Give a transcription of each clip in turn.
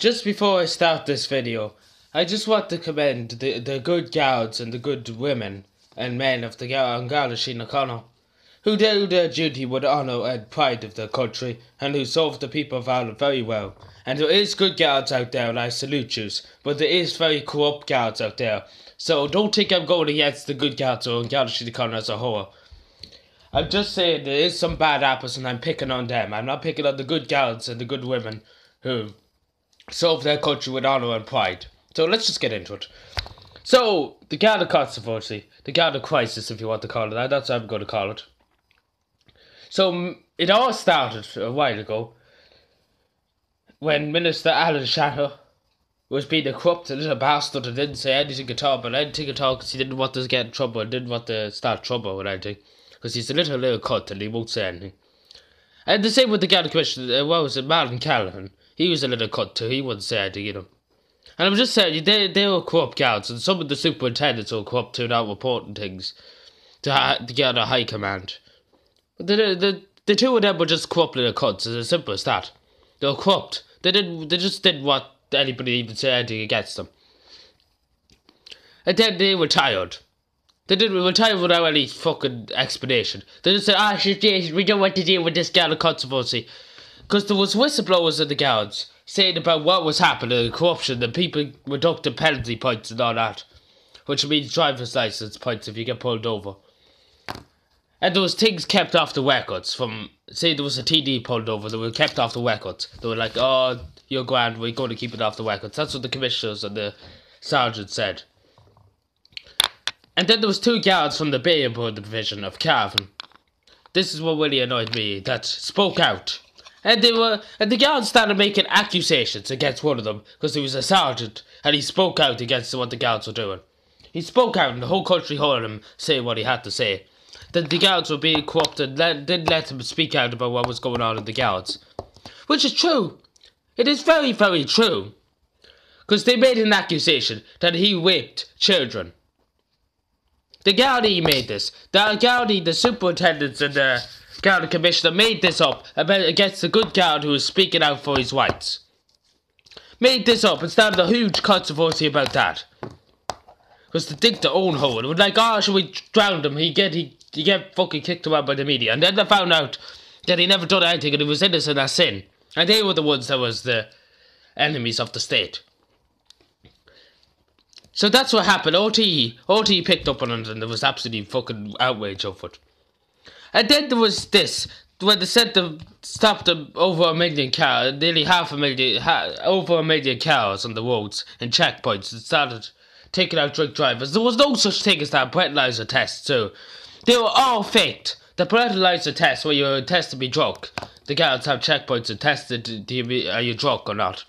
Just before I start this video, I just want to commend the good guards and the good women and men of the Garda Síochána, who do their duty with honour and pride of their country, and who serve the people of Ireland very well. And there is good guards out there, and I salute you, but there is very corrupt guards out there. So don't think I'm going against the good guards or Garda Síochána as a whole. I'm just saying there is some bad apples and I'm picking on them. I'm not picking on the good guards and the good women who serve their country with honour and pride. So let's just get into it. So, the Garda controversy, the Garda crisis if you want to call it that, that's what I'm going to call it. So, it all started a while ago when Minister Alan Shannon was being a corrupt little bastard and didn't say anything at all because he didn't want to get in trouble and didn't want to start trouble with anything. Because he's a little cunt and he won't say anything. And the same with the Garda Commissioner, Martin Callahan. He was a little cunt too, he wouldn't say anything, And I'm just saying, they were corrupt guards, and some of the superintendents were corrupt too, not reporting things to the Garda High Command. But the two of them were just corrupt little cunts, it's as simple as that. They were corrupt. They just didn't want anybody even say anything against them. And then they retired. They didn't retire without any fucking explanation. They just said, we don't want to deal with this Garda controversy. Because there was whistleblowers in the guards saying about what was happening, corruption, and people reducting penalty points and all that. Which means driver's license points if you get pulled over. And there was things kept off the records from, say there was a TD pulled over, they were kept off the records. They were like, oh, you're grand, we're going to keep it off the records. That's what the commissioners and the sergeant said. And then there was two guards from the Bayonburn division of Cavan. This is what really annoyed me, that spoke out. And the guards started making accusations against one of them, because he was a sergeant, and he spoke out against what the guards were doing. He spoke out, and the whole country heard him say what he had to say. That the guards were being corrupted, didn't let him speak out about what was going on in the guards. Which is true. It is very, very true. Because they made an accusation that he raped children. The Garda made this. The Garda, the superintendents and the Garda commissioner made this up against the good guard who was speaking out for his rights. Made this up and started a huge controversy about that. Because they dig their own hole. It was like, oh, should we drown him? He get fucking kicked around by the media. And then they found out that he never done anything and he was innocent as sin. And they were the ones that was the enemies of the state. So that's what happened. OT picked up on it and there was absolutely fucking outrage over it. And then there was this, when they said they stopped over 1 million cars, nearly over 1 million cars on the roads and checkpoints and started taking out drunk drivers. There was no such thing as that breathalyzer test too. They were all faked. The breathalyzer test where you test to be drunk. The guards have checkpoints and tested, are you drunk or not?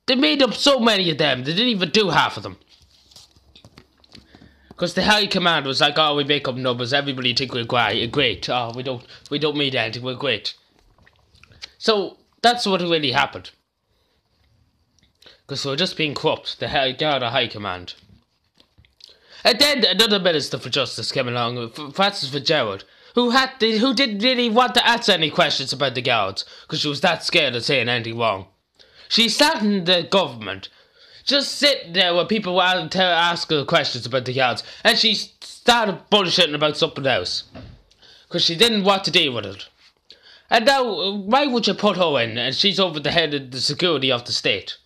They made up so many of them, they didn't even do half of them. Because the High Command was like, oh, we make up numbers, everybody think we're great. Oh, we don't mean anything, we're great. So, that's what really happened. Because they were just being corrupt, the Garda High Command. And then another Minister for Justice came along, Frances Fitzgerald, who didn't really want to answer any questions about the guards, because she was that scared of saying anything wrong. She sat in the government, just sitting there where people wanted to ask her questions about the guards, and she started bullshitting about something else. Because she didn't want to deal with it. And now, why would you put her in, and she's over the head of the security of the state?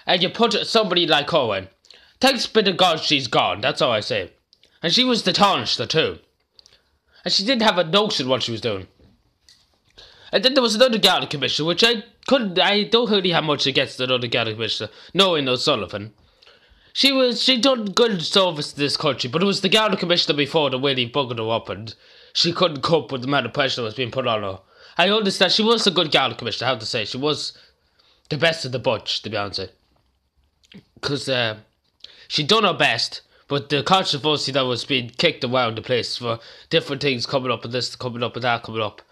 And you put somebody like her in. Thanks be to God she's gone, that's all I say. And she was the tarnisher too. And she didn't have a notion what she was doing. And then there was another Garda Commissioner, which I don't really have much against another Garda Commissioner, Noel O'Sullivan. She done good service to this country, but it was the Garda Commissioner before that really buggered her up, and she couldn't cope with the amount of pressure that was being put on her. I understand, she was a good Garda Commissioner, I have to say. She was the best of the bunch, to be honest. Because she done her best, but the controversy that was being kicked around the place for different things coming up and this, coming up and that, coming up,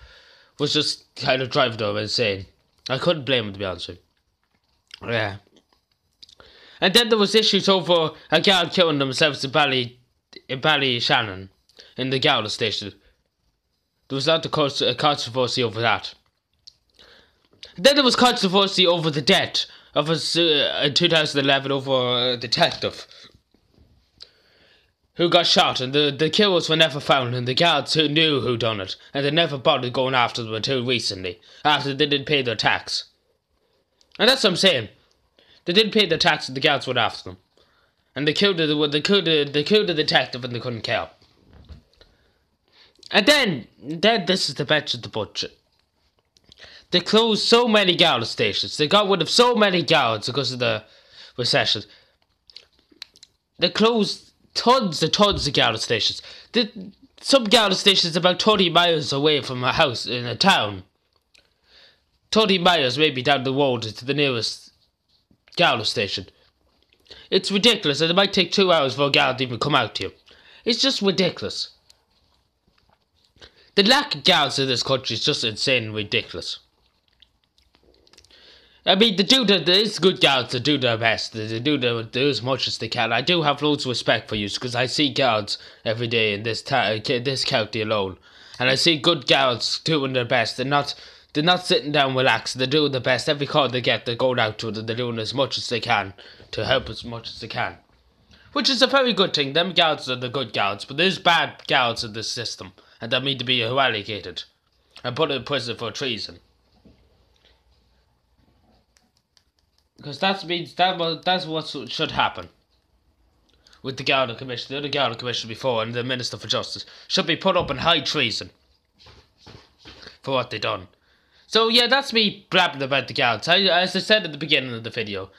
was just kind of driving her insane. I couldn't blame him, to be honest with you. Yeah. And then there was issues over a guard killing themselves in Ballyshannon, in the Garda station. There was a lot of controversy over that. Then there was controversy over the death of us in 2011 over a detective who got shot, and the killers were never found, and the guards who knew who done it, and they never bothered going after them until recently, after they didn't pay their tax. And that's what I'm saying. They didn't pay their tax, and the guards went after them, and they killed the detective, and they couldn't kill. And then this is the best of the bunch. They closed so many Garda stations. They got rid of so many guards because of the recession. They closed tons of Garda stations. Some Garda stations about 30 miles away from a house in a town. 30 miles maybe down the road to the nearest Garda station. It's ridiculous, and it might take 2 hours for a guard to even come out to you. It's just ridiculous. The lack of guards in this country is just insane and ridiculous. I mean, there is good guards that do their best. They do as much as they can. I do have loads of respect for you because I see guards every day in this county alone, and I see good guards doing their best. They're not sitting down relaxed. They're doing their best. Every call they get, they're going out to it, and they're doing as much as they can to help as much as they can, which is a very good thing. Them guards are the good guards, but there's bad guards in this system, and they need to be eradicated and put in prison for treason. Because that's what should happen with the Garda Commission. The other Garda Commission before and the Minister for Justice should be put up in high treason for what they done. So yeah, that's me blabbing about the guards. As I said at the beginning of the video,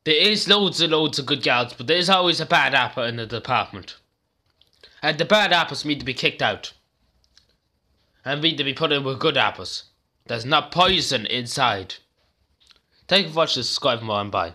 there is loads and loads of good guards, but there is always a bad apple in the department. And the bad apples need to be kicked out. And need to be put in with good apples. There's not poison inside. Thank you for watching, subscribe for more, and bye.